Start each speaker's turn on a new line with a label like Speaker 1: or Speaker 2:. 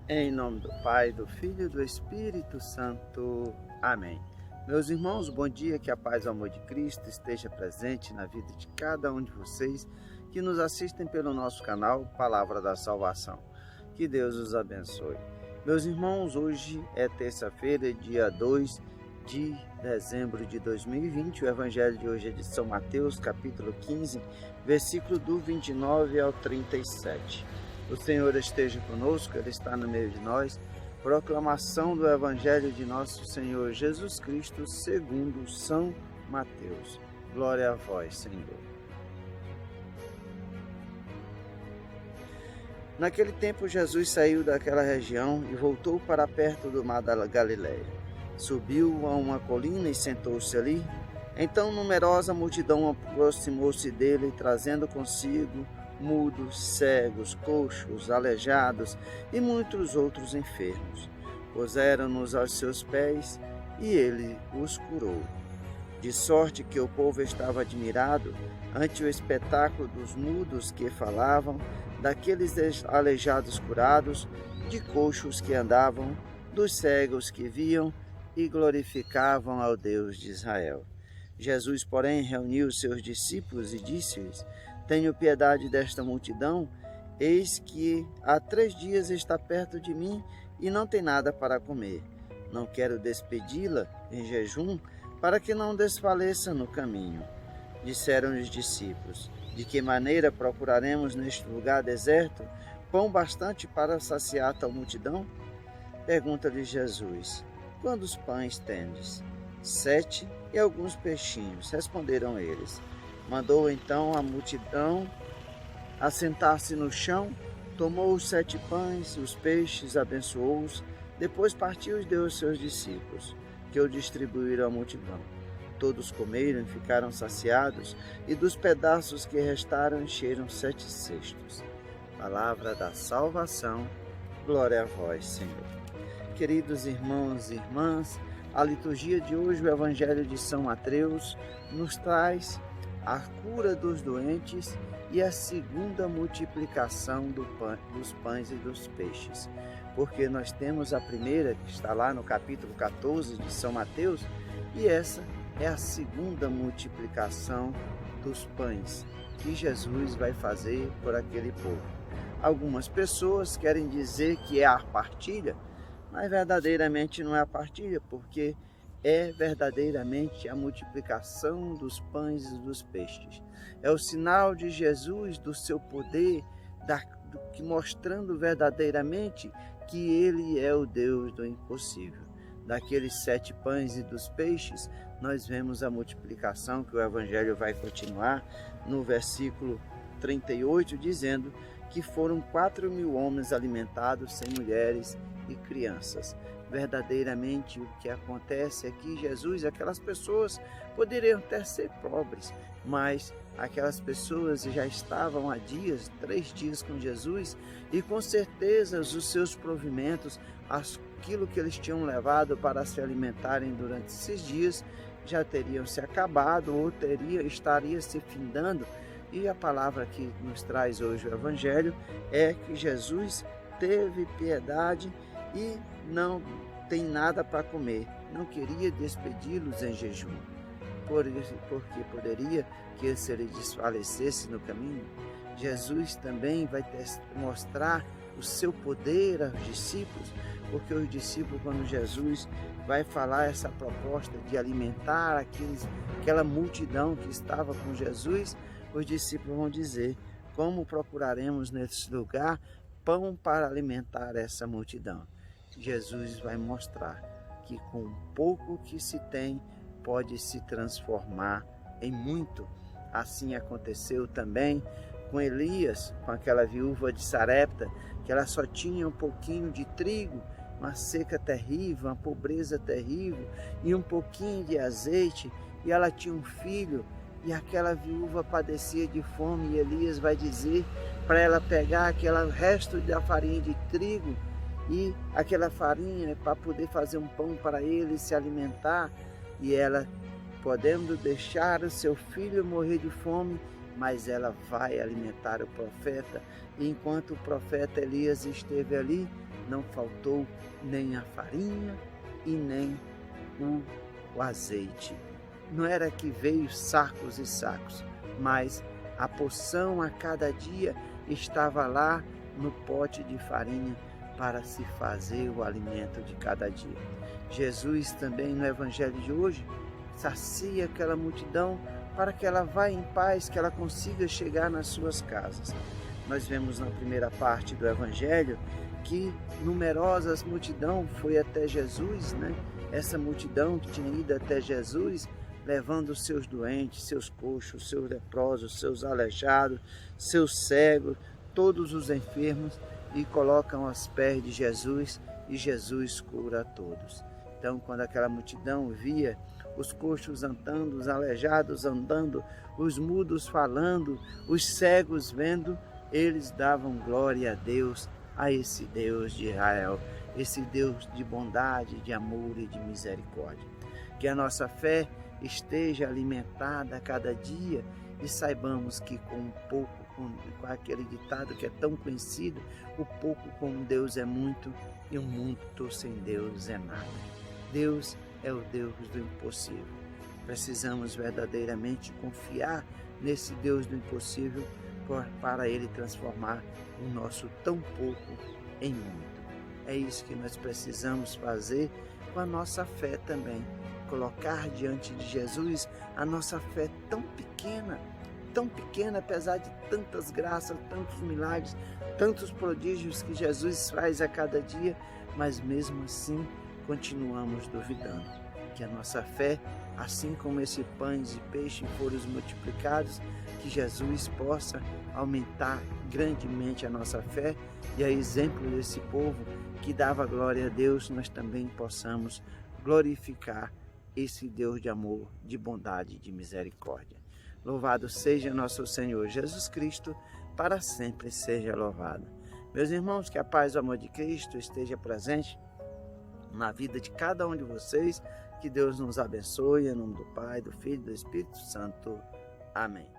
Speaker 1: Em nome do Pai, do Filho e do Espírito Santo. Amém. Meus irmãos, bom dia, que a paz e o amor de Cristo esteja presente na vida de cada um de vocês que nos assistem pelo nosso canal Palavra da Salvação. Que Deus os abençoe. Meus irmãos, hoje é terça-feira, dia 2 de dezembro de 2020. O evangelho de hoje é de São Mateus, capítulo 15, versículo do 29 ao 37. O Senhor esteja conosco, Ele está no meio de nós. Proclamação do Evangelho de nosso Senhor Jesus Cristo, segundo São Mateus. Glória a vós, Senhor. Naquele tempo, Jesus saiu daquela região e voltou para perto do mar da Galileia. Subiu a uma colina e sentou-se ali. Então, numerosa multidão aproximou-se dele, trazendo consigo mudos, cegos, coxos, aleijados e muitos outros enfermos. Puseram-nos aos seus pés e ele os curou. De sorte que o povo estava admirado ante o espetáculo dos mudos que falavam, daqueles aleijados curados, de coxos que andavam, dos cegos que viam e glorificavam ao Deus de Israel. Jesus, porém, reuniu os seus discípulos e disse-lhes: Tenho piedade desta multidão, eis que há 3 dias está perto de mim e não tem nada para comer. Não quero despedi-la em jejum, para que não desfaleça no caminho. Disseram os discípulos: De que maneira procuraremos neste lugar deserto pão bastante para saciar tal multidão? Pergunta-lhe Jesus: Quantos pães tendes? 7, e alguns peixinhos, responderam eles. Mandou então a multidão assentar-se no chão, tomou os 7 pães, os peixes, abençoou-os, depois partiu e deu aos seus discípulos, que o distribuíram à multidão. Todos comeram e ficaram saciados, e dos pedaços que restaram encheram 7 cestos. Palavra da salvação, glória a vós, Senhor. Queridos irmãos e irmãs, a liturgia de hoje, o Evangelho de São Mateus, nos traz a cura dos doentes e a segunda multiplicação dos pães e dos peixes. Porque nós temos a primeira, que está lá no capítulo 14 de São Mateus, e essa é a segunda multiplicação dos pães que Jesus vai fazer por aquele povo. Algumas pessoas querem dizer que é a partilha, mas verdadeiramente não é a partilha, porque é verdadeiramente a multiplicação dos pães e dos peixes. É o sinal de Jesus, do seu poder, mostrando verdadeiramente que Ele é o Deus do impossível. Daqueles 7 pães e dos peixes, nós vemos a multiplicação, que o Evangelho vai continuar no versículo 38, dizendo que foram 4.000 homens alimentados, sem mulheres e crianças. Verdadeiramente o que acontece é que Jesus, aquelas pessoas poderiam até ser pobres, mas aquelas pessoas já estavam há 3 dias com Jesus, e com certeza os seus provimentos, aquilo que eles tinham levado para se alimentarem durante esses dias, já teriam se acabado ou estaria se findando. E a palavra que nos traz hoje o Evangelho é que Jesus teve piedade e não tem nada para comer. Não queria despedi-los em jejum, porque poderia que se ele desfalecesse no caminho. Jesus também vai mostrar o seu poder aos discípulos, porque os discípulos, quando Jesus vai falar essa proposta de alimentar aquela multidão que estava com Jesus, os discípulos vão dizer: como procuraremos nesse lugar pão para alimentar essa multidão? Jesus vai mostrar que com pouco que se tem, pode se transformar em muito. Assim aconteceu também com Elias, com aquela viúva de Sarepta, que ela só tinha um pouquinho de trigo, uma seca terrível, uma pobreza terrível, e um pouquinho de azeite, e ela tinha um filho, e aquela viúva padecia de fome, e Elias vai dizer para ela pegar aquele resto da farinha de trigo e aquela farinha para poder fazer um pão para ele se alimentar, e ela, podendo deixar o seu filho morrer de fome, mas ela vai alimentar o profeta. E enquanto o profeta Elias esteve ali, não faltou nem a farinha e nem o azeite. Não era que veio sacos e sacos, mas a porção a cada dia estava lá no pote de farinha para se fazer o alimento de cada dia. Jesus também no evangelho de hoje sacia aquela multidão para que ela vá em paz, que ela consiga chegar nas suas casas. Nós vemos na primeira parte do evangelho que numerosas multidão foi até Jesus, né? Essa multidão que tinha ido até Jesus, levando os seus doentes, seus coxos, seus leprosos, seus aleijados, seus cegos, todos os enfermos, e colocam aos pés de Jesus, e Jesus cura a todos. Então, quando aquela multidão via os coxos andando, os aleijados andando, os mudos falando, os cegos vendo, eles davam glória a Deus, a esse Deus de Israel, esse Deus de bondade, de amor e de misericórdia. Que a nossa fé esteja alimentada a cada dia e saibamos que com um pouco, com aquele ditado que é tão conhecido, o pouco com Deus é muito e o muito sem Deus é nada. Deus é o Deus do impossível. Precisamos verdadeiramente confiar nesse Deus do impossível para Ele transformar o nosso tão pouco em muito. É isso que nós precisamos fazer com a nossa fé também. Colocar diante de Jesus a nossa fé tão pequena, apesar de tantas graças, tantos milagres, tantos prodígios que Jesus faz a cada dia, mas mesmo assim continuamos duvidando. Que a nossa fé, assim como esses pães e peixes foram multiplicados, que Jesus possa aumentar grandemente a nossa fé e a exemplo desse povo que dava glória a Deus, nós também possamos glorificar esse Deus de amor, de bondade e de misericórdia. Louvado seja nosso Senhor Jesus Cristo, para sempre seja louvado. Meus irmãos, que a paz e o amor de Cristo esteja presente na vida de cada um de vocês, que Deus nos abençoe, em nome do Pai, do Filho e do Espírito Santo. Amém.